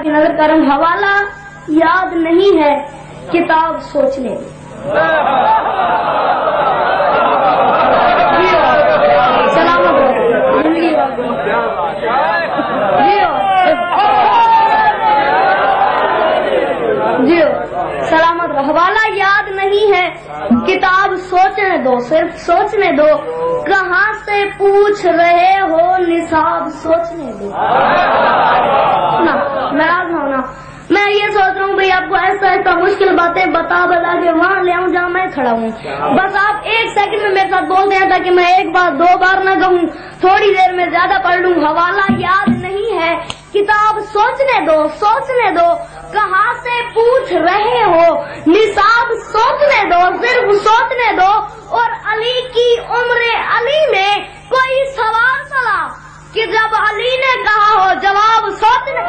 नजर करम हवाला याद नहीं है किताब सोचने दो। सलामत रहो जिंदगी जियो सलामत रहो। हवाला याद नहीं है किताब सोचने दो, सिर्फ सोचने दो। कहाँ से पूछ रहे हो निसाब सोचने दो ना। नाराज हो ना, मैं ये सोच रहा हूँ भाई आपको ऐसा ऐसा मुश्किल बातें बता के वहाँ ले आऊँ जहाँ मैं खड़ा हूँ। बस आप एक सेकंड में मेरे साथ बोलते हैं ताकि मैं एक बार दो बार न कहूँ, थोड़ी देर में ज्यादा पढ़ लूँ। हवाला याद नहीं है किताब सोचने दो, सोचने दो। कहाँ से पूछ रहे हो निसाब सोचने दो, सिर्फ सोचने दो। और अली की उम्र अली में कोई सवाल चला कि जब अली ने कहा हो जवाब सोचने